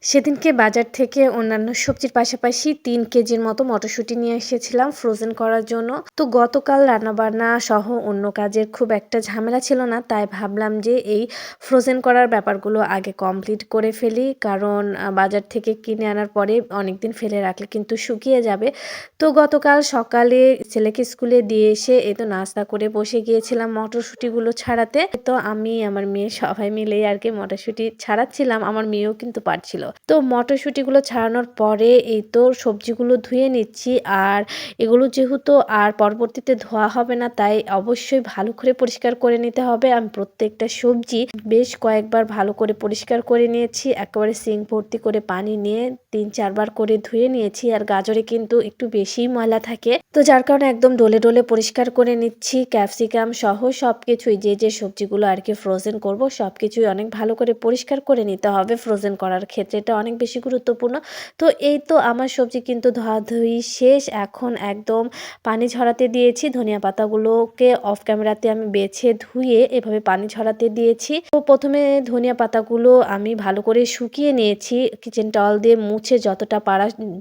সেদিনকে বাজার থেকে অন্যান্য সবজির পাশাপাশি ৩ কেজির মতো মটরশুঁটি নিয়ে এসেছিলাম ফ্রোজেন করার জন্য। তো গতকাল রান্নাবান্না সহ অন্য কাজের খুব একটা ঝামেলা ছিল না। তাই ভাবলাম যে এই ফ্রোজেন করার ব্যাপারগুলো আগে কমপ্লিট করে ফেলি। কারণ বাজার থেকে কিনে আনার পরে অনেকদিন ফেলে রাখলে কিন্তু শুকিয়ে যাবে। তো গতকাল সকালে ছেলেকে স্কুলে দিয়ে এসে এই তো নাস্তা করে বসে গিয়েছিলাম মটরশুঁটিগুলো ছাড়াতে। তো আমি আমার মেয়ে সবাই মিলেই আরকি মটরশুঁটি ছাড়াচ্ছিলাম। আমার মেয়েও কিন্তু পারছিল। তো মটরশুঁটিগুলো ছাড়ানোর পরে এই তো সবজিগুলো ধুয়ে নিচ্ছি। আর এগুলো যেহেতু আর পরবর্তীতে ধোয়া হবে না, তাই অবশ্যই ভালো করে পরিষ্কার করে নিতে হবে। আমি প্রত্যেকটা সবজি বেশ কয়েকবার ভালো করে পরিষ্কার করে নিয়েছি। একেবারে সিঙ্ক ভর্তি করে পানি নিয়ে ৩-৪ বার করে ধুয়ে নিয়েছি। আর গাজরে কিন্তু একটু বেশিই ময়লা থাকে। তো যার কারণে একদম ডলে, ডলে পরিষ্কার করে নিচ্ছি। ক্যাপসিকাম সহ সবকিছুই যে সবজিগুলো আরকি ফ্রোজেন করব সবকিছুই অনেক ভালো করে পরিষ্কার করে নিতে হবে ফ্রোজেন করার ক্ষেত্রে। এটা অনেক বেশি গুরুত্বপূর্ণ। তো এই তো আমার সবজি কিন্তু ধোয়াধুয়ি শেষ। এখন একদম পানি ঝরাতে দিয়েছি। ধনিয়া পাতাগুলোকে অফ ক্যামেরাতে আমি বেছে ধুয়ে এভাবে পানি ঝরাতে দিয়েছি। তো ১ম এ ধনিয়া পাতাগুলো আমি ভালো করে শুকিয়ে নিয়েছি। কিচেন টাওয়াল দিয়ে মুছে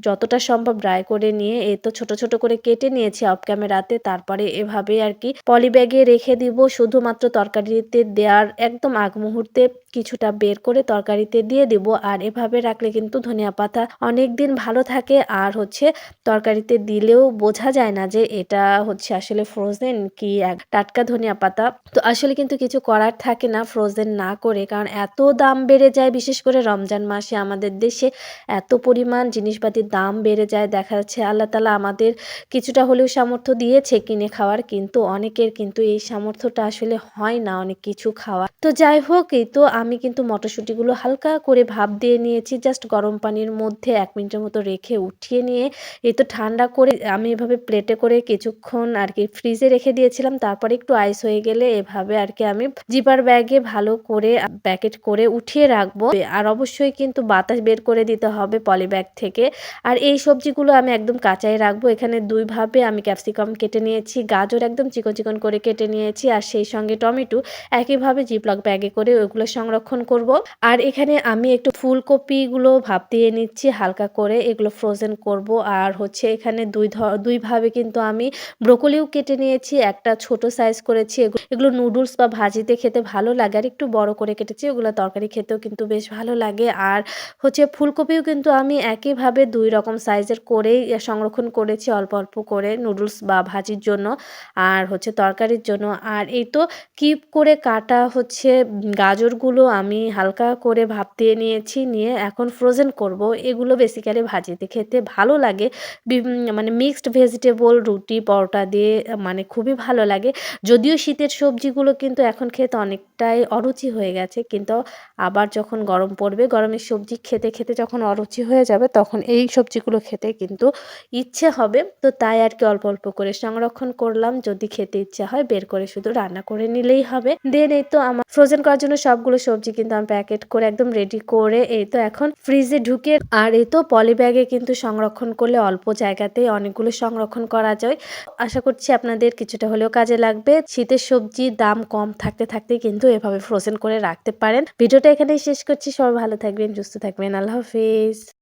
যতটা সম্ভব ড্রাই করে নিয়ে এই তো ছোট, ছোট করে কেটে নিয়েছি অফ ক্যামেরাতে। তারপরে এভাবে আরকি পলিব্যাগে রেখে দিব। শুধুমাত্র তরকারিতে দেওয়ার একদম আগ মুহূর্তে কিছুটা বের করে তরকারিতে দিয়ে দিব। আর এভাবে রাখলে কিন্তু ধনিয়া পাতা অনেকদিন ভালো থাকে। আর হচ্ছে তরকারিতে দিলেও বোঝা যায় না যে এটা হচ্ছে আসলে ফ্রোজেন কি টাটকা ধনিয়া পাতা। তো আসলে কিন্তু কিছু করার থাকে না ফ্রোজেন না করে। কারণ এত দাম বেড়ে যায়, বিশেষ করে রমজান মাসে আমাদের দেশে এত পরিমাণ জিনিসপাতির দাম বেড়ে যায়। দেখা যাচ্ছে আল্লাহ তাআলা আমাদের কিছুটা হলেও সামর্থ্য দিয়েছে কিনে খাওয়ার, কিন্তু অনেকের কিন্তু এই সামর্থ্যটা আসলে হয় না অনেক কিছু খাওয়ার। তো যাই হোক, এই তো আমি কিন্তু মটরশুঁটিগুলো হালকা করে ভাপ দিয়ে নিয়েছি। জাস্ট গরম পানির মধ্যে ১ মিনিটের মতো রেখে উঠিয়ে নিয়ে এই তো ঠান্ডা করে আমি এভাবে প্লেটে করে কিছুক্ষণ আরকি ফ্রিজে রেখে দিয়েছিলাম। তারপরে একটু আইস হয়ে গেলে এভাবে আরকি আমি জিপার ব্যাগে ভালো করে প্যাকেট করে উঠিয়ে রাখবো। আর অবশ্যই কিন্তু বাতাস বের করে দিতে হবে পলিব্যাগ থেকে। আর এই সবজিগুলো আমি একদম কাঁচাই রাখবো। এখানে ২ ভাবে আমি ক্যাপসিকাম কেটে নিয়েছি, গাজর একদম চিকন, চিকন করে কেটে নিয়েছি। আর সেই সঙ্গে টমেটো একইভাবে জিপলক ব্যাগে করে ওগুলো সংরক্ষণ করব। আর এখানে আমি একটু ফুলকপিগুলো ভাপ দিয়ে নিচ্ছি হালকা করে, এগুলো ফ্রোজেন করব। আর হচ্ছে এখানে ২ ভাবে কিন্তু আমি ব্রোকলিও কেটে নিয়েছি। একটা ছোট সাইজ করেছি। এগুলো নুডলস বা ভাজিতে খেতে ভালো লাগে। আর একটু বড় করে কেটেছি, ওগুলো তরকারি খেতেও কিন্তু বেশ ভালো লাগে। আর হচ্ছে ফুলকপিও কিন্তু আমি একইভাবে ২ রকম সাইজের করেই সংরক্ষণ করেছি অল্প, অল্প করে নুডলস বা ভাজির জন্য আর হচ্ছে তরকারির জন্য। আর এই তো কিউব করে কাটা হচ্ছে গাজরগুলো আমি হালকা করে ভাপ দিয়ে নিয়েছি। নিয়ে এখন ফ্রোজেন করব। এগুলো বেসিক্যালি ভাজিতে খেতে ভালো লাগে। মানে মিক্সড ভেজিটেবল রুটি, পরোটা দিয়ে মানে খুবই ভালো লাগে। যদিও শীতের সবজিগুলো কিন্তু এখন খেতে অনেকটাই অরুচি হয়ে গেছে। কিন্তু আবার যখন গরম পড়বে, গরমের সবজি খেতে, খেতে যখন অরুচি হয়ে যাবে তখন এই সবজিগুলো খেতে কিন্তু ইচ্ছে হবে। তো তাই আরকি অল্প, অল্প করে সংরক্ষণ করলাম। যদি খেতে ইচ্ছা হয় বের করে শুধু রান্না করে নিলেই হবে। দেন এই তো আমার ফ্রোজেন করার জন্য সবগুলো সবজি কিন্তু আমি প্যাকেট করে একদম রেডি করে এই তো এখন ফ্রিজে ঢুকিয়ে আর এই তো পলিব্যাগে কিন্তু সংরক্ষণ করলে অল্প জায়গাতেই অনেকগুলো সংরক্ষণ করা যায়। আশা করছি আপনাদের কিছুটা হলেও কাজে লাগবে। শীতের সবজির দাম কম থাকতে, থাকতেই কিন্তু এভাবে ফ্রোজেন করে রাখতে পারেন। ভিডিওটা এখানেই শেষ করছি। সবাই ভালো থাকবেন, সুস্থ থাকবেন। আল্লাহ হাফেজ।